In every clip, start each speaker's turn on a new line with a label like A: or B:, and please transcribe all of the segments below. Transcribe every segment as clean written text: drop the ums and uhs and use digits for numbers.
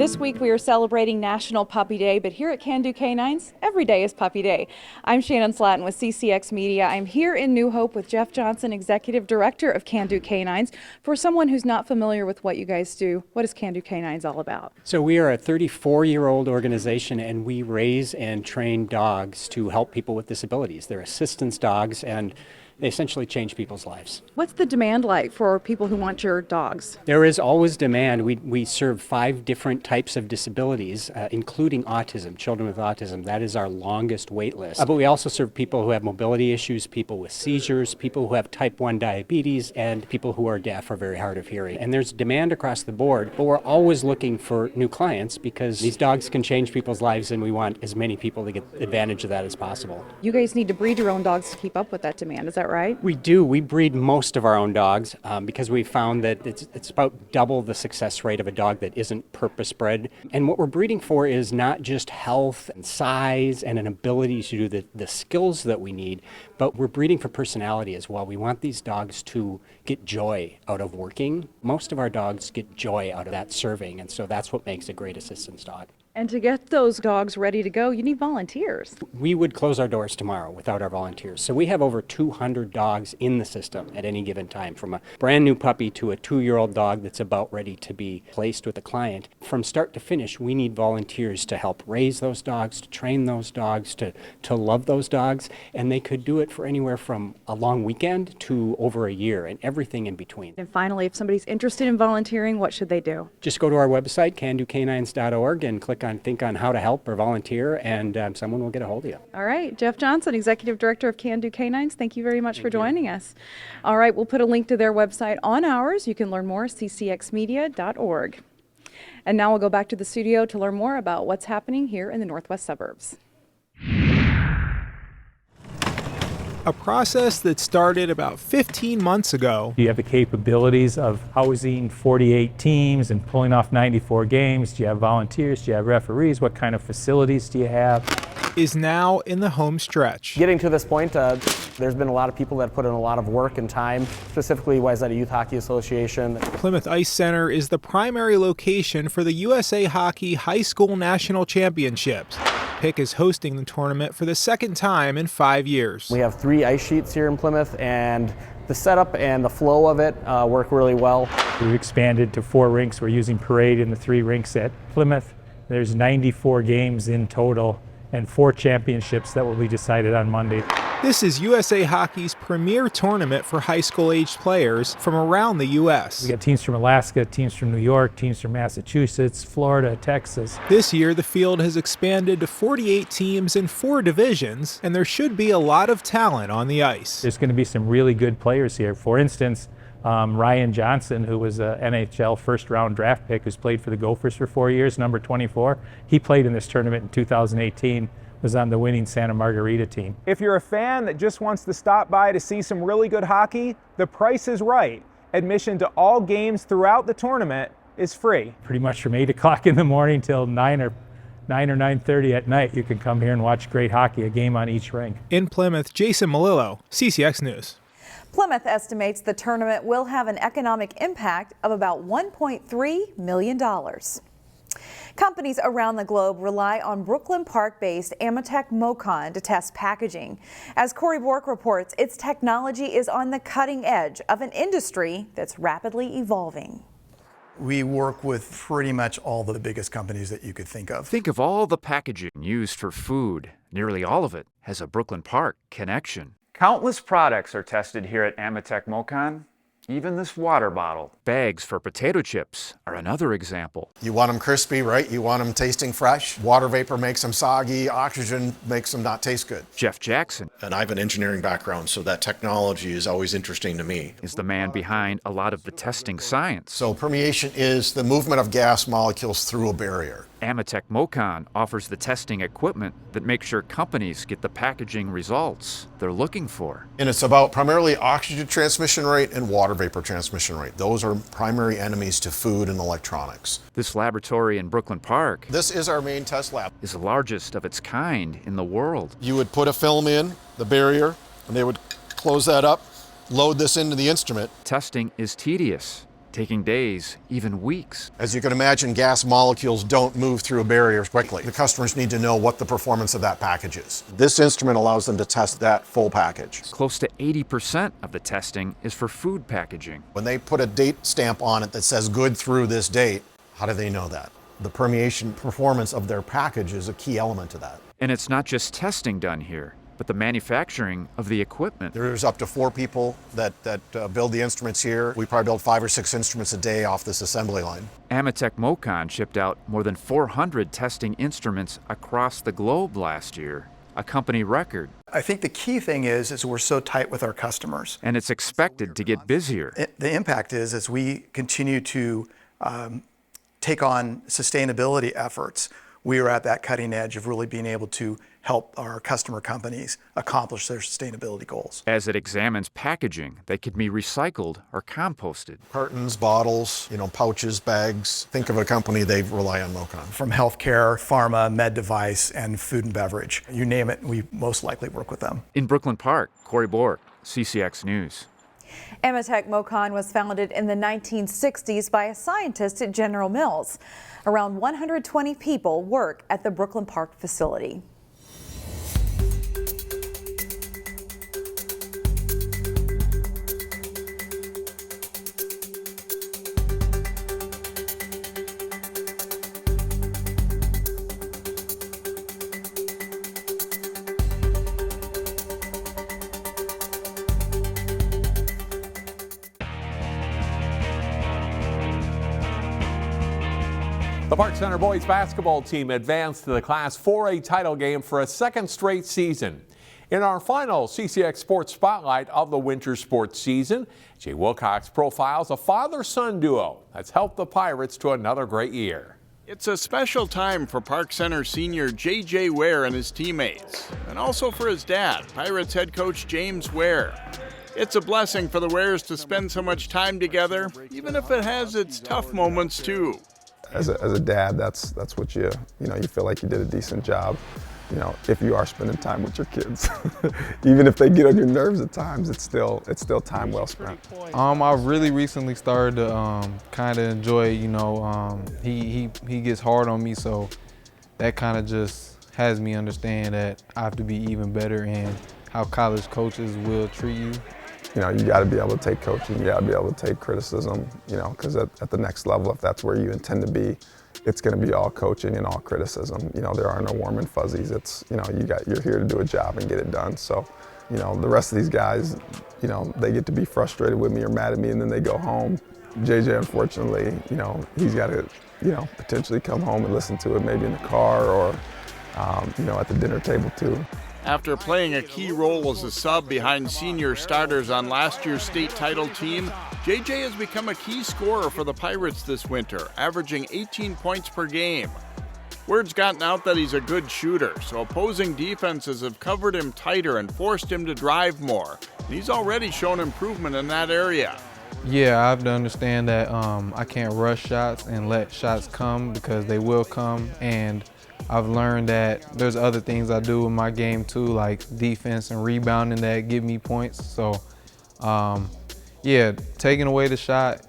A: This week we are celebrating National Puppy Day, but here at Can Do Canines, every day is Puppy Day. I'm Shannon Slatton with CCX Media. I'm here in New Hope with Jeff Johnson, Executive Director of Can Do Canines. For someone who's not familiar with what you guys do, what is Can Do Canines all about?
B: So we are a 34-year-old organization, and we raise and train dogs to help people with disabilities. They're assistance dogs, and they essentially change people's lives.
A: What's the demand like for people who want your dogs?
B: There is always demand. We serve 5 different types of disabilities, including autism, children with autism. That is our longest wait list. But we also serve people who have mobility issues, people with seizures, people who have type 1 diabetes, and people who are deaf or very hard of hearing. And there's demand across the board, but we're always looking for new clients because these dogs can change people's lives, and we want as many people to get advantage of that as possible.
A: You guys need to breed your own dogs to keep up with that demand, is that right?
B: We do. We breed most of our own dogs because we found that it's about double the success rate of a dog that isn't purpose bred. And what we're breeding for is not just health and size and an ability to do the skills that we need, but we're breeding for personality as well. We want these dogs to get joy out of working. Most of our dogs get joy out of that serving, and so that's what makes a great assistance dog.
A: And to get those dogs ready to go, you need volunteers.
B: We would close our doors tomorrow without our volunteers. So we have over 200 dogs in the system at any given time, from a brand new puppy to a 2-year-old dog that's about ready to be placed with a client. From start to finish, we need volunteers to help raise those dogs, to train those dogs, to love those dogs. And they could do it for anywhere from a long weekend to over a year and everything in between.
A: And finally, if somebody's interested in volunteering, what should they do?
B: Just go to our website, candocanines.org, and click on how to help or volunteer, and someone will get a hold of you.
A: All right, Jeff Johnson, Executive Director of Can Do Canines, thank you very much for joining us. All right, we'll put a link to their website on ours. You can learn more at ccxmedia.org. And now we'll go back to the studio to learn more about what's happening here in the Northwest Suburbs.
C: A process that started about 15 months ago.
D: Do you have the capabilities of housing 48 teams and pulling off 94 games? Do you have volunteers? Do you have referees? What kind of facilities do you have?
C: Is now in the home stretch.
E: Getting to this point, there's been a lot of people that put in a lot of work and time, specifically Wayzata Youth Hockey Association.
C: Plymouth Ice Center is the primary location for the USA Hockey High School National Championships. Pick is hosting the tournament for the second time in 5 years.
E: We have 3 ice sheets here in Plymouth, and the setup and the flow of it work really well.
D: We've expanded to 4 rinks. We're using Parade in the 3 rinks at Plymouth. There's 94 games in total and 4 championships that will be decided on Monday.
C: This is USA Hockey's premier tournament for high school-aged players from around the U.S.
D: We got teams from Alaska, teams from New York, teams from Massachusetts, Florida, Texas.
C: This year, the field has expanded to 48 teams in 4 divisions, and there should be a lot of talent on the ice.
D: There's going to be some really good players here. For instance, Ryan Johnson, who was an NHL first-round draft pick, who's played for the Gophers for 4 years, number 24. He played in this tournament in 2018. Was on the winning Santa Margarita team.
F: If you're a fan that just wants to stop by to see some really good hockey, the price is right. Admission to all games throughout the tournament is free.
D: Pretty much from 8 o'clock in the morning till 9 or 9:30 at night, you can come here and watch great hockey, a game on each rink.
C: In Plymouth, Jason Malillo, CCX News.
G: Plymouth estimates the tournament will have an economic impact of about $1.3 million. Companies around the globe rely on Brooklyn Park-based Ametek Mocon to test packaging. As Corey Bork reports, its technology is on the cutting edge of an industry that's rapidly evolving.
H: We work with pretty much all the biggest companies that you could think of.
I: Think of all the packaging used for food. Nearly all of it has a Brooklyn Park connection.
J: Countless products are tested here at Ametek Mocon. Even this water bottle.
I: Bags for potato chips are another example.
K: You want them crispy, right? You want them tasting fresh. Water vapor makes them soggy. Oxygen makes them not taste good.
I: Jeff Jackson.
L: And I have an engineering background, so that technology is always interesting to me.
I: Is the man behind a lot of the testing science.
K: So permeation is the movement of gas molecules through a barrier.
I: Ametek Mocon offers the testing equipment that makes sure companies get the packaging results they're looking for.
K: And it's about primarily oxygen transmission rate and water vapor transmission rate. Those are primary enemies to food and electronics.
I: This laboratory in Brooklyn Park.
K: This is our main test lab.
I: Is the largest of its kind in the world.
K: You would put a film in the barrier, and they would close that up, load this into the instrument.
I: Testing is tedious. taking days, even weeks.
K: As you can imagine, gas molecules don't move through barriers quickly. The customers need to know what the performance of that package is. This instrument allows them to test that full package.
I: Close to 80% of the testing is for food packaging.
K: When they put a date stamp on it that says good through this date, how do they know that? The permeation performance of their package is a key element to that.
I: And it's not just testing done here, but the manufacturing of the equipment.
K: There's up to 4 people that build the instruments here. We probably build 5 or 6 instruments a day off this assembly line.
I: Ametek Mocon shipped out more than 400 testing instruments across the globe last year, a company record.
H: I think the key thing is we're so tight with our customers.
I: And it's expected to get busier.
H: The impact is as we continue to take on sustainability efforts, we are at that cutting edge of really being able to help our customer companies accomplish their sustainability goals.
I: As it examines packaging that could be recycled or composted.
K: Cartons, bottles, pouches, bags. Think of a company, they rely on Mocon.
H: From healthcare, pharma, med device, and food and beverage. You name it, we most likely work with them.
I: In Brooklyn Park, Corey Bork, CCX News.
G: Ametek Mocon was founded in the 1960s by a scientist at General Mills. Around 120 people work at the Brooklyn Park facility.
M: The Park Center boys basketball team advanced to the Class 4A title game for a second straight season. In our final CCX Sports Spotlight of the winter sports season, Jay Wilcox profiles a father-son duo that's helped the Pirates to another great year.
N: It's a special time for Park Center senior J.J. Ware and his teammates, and also for his dad, Pirates head coach James Ware. It's a blessing for the Wares to spend so much time together, even if it has its tough moments too.
O: As a dad, that's what you feel like you did a decent job. If you are spending time with your kids, even if they get on your nerves at times, it's still time well spent.
P: I really recently started to kind of enjoy. He gets hard on me, so that kind of just has me understand that I have to be even better in how college coaches will treat you.
O: You got to be able to take coaching, you got to be able to take criticism, because at the next level, if that's where you intend to be, it's going to be all coaching and all criticism. There are no warm and fuzzies. It's, you're here to do a job and get it done. So, the rest of these guys, they get to be frustrated with me or mad at me and then they go home. JJ, unfortunately, he's got to, potentially come home and listen to it maybe in the car or, at the dinner table too.
N: After playing a key role as a sub behind senior starters on last year's state title team, JJ has become a key scorer for the Pirates this winter, averaging 18 points per game. Word's gotten out that he's a good shooter, so opposing defenses have covered him tighter and forced him to drive more. And he's already shown improvement in that area.
P: Yeah, I have to understand that I can't rush shots and let shots come because they will come, and I've learned that there's other things I do in my game too, like defense and rebounding that give me points. So, yeah, taking away the shot,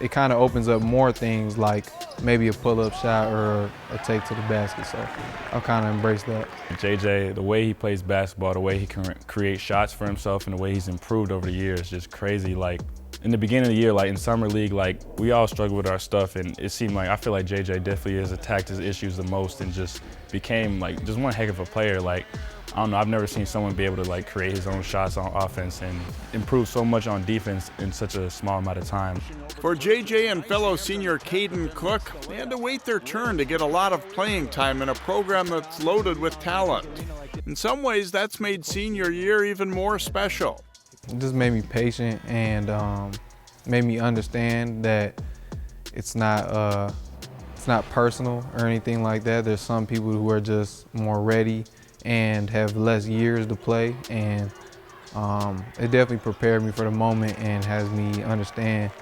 P: it kind of opens up more things like maybe a pull-up shot or a take to the basket. So I've kind of embraced that.
Q: JJ, the way he plays basketball, the way he can create shots for himself, and the way he's improved over the years is just crazy. Like, in the beginning of the year, like in summer league, like we all struggle with our stuff, and it seemed like I feel like JJ definitely has attacked his issues the most and just became like just one heck of a player. Like, I don't know, I've never seen someone be able to like create his own shots on offense and improve so much on defense in such a small amount of time.
N: For JJ and fellow senior Caden Cook, they had to wait their turn to get a lot of playing time in a program that's loaded with talent. In some ways, that's made senior year even more special.
P: It just made me patient and made me understand that it's not personal or anything like that. There's some people who are just more ready and have less years to play, and it definitely prepared me for the moment and has me understand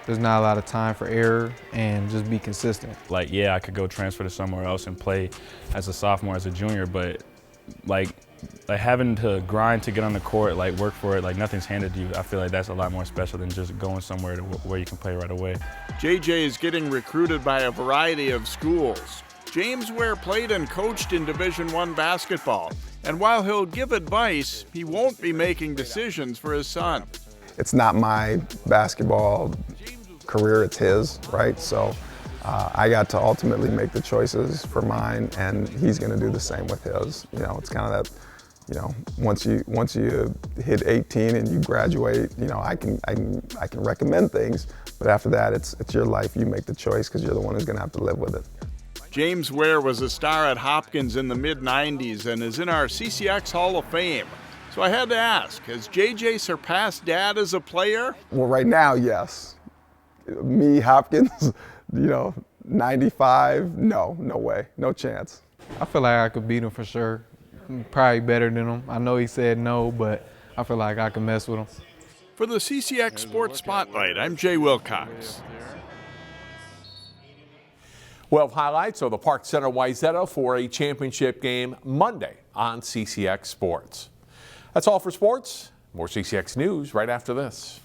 P: there's not a lot of time for error and just be consistent.
Q: Like, yeah, I could go transfer to somewhere else and play as a sophomore, as a junior, but like like having to grind to get on the court, like work for it, like nothing's handed to you. I feel like that's a lot more special than just going somewhere where you can play right away.
N: JJ is getting recruited by a variety of schools. James Ware played and coached in Division I basketball. And while he'll give advice, he won't be making decisions for his son.
O: It's not my basketball career, it's his, right? So I got to ultimately make the choices for mine, and he's going to do the same with his. You know, it's kind of that, you know, once you hit 18 and you graduate, you know, I can recommend things, but after that, it's your life. You make the choice because you're the one who's going to have to live with it.
N: James Ware was a star at Hopkins in the mid-90s and is in our CCX Hall of Fame. So I had to ask, has JJ surpassed Dad as a player?
O: Well, right now, yes. Me, Hopkins, you know, 95, no way, no chance.
P: I feel like I could beat him for sure. Probably better than him. I know he said no, but I feel like I can mess with him.
N: For the CCX Sports Spotlight, I'm Jay Wilcox.
M: We'll have highlights of the Park Center Wayzata for a championship game Monday on CCX Sports. That's all for sports. More CCX News right after this.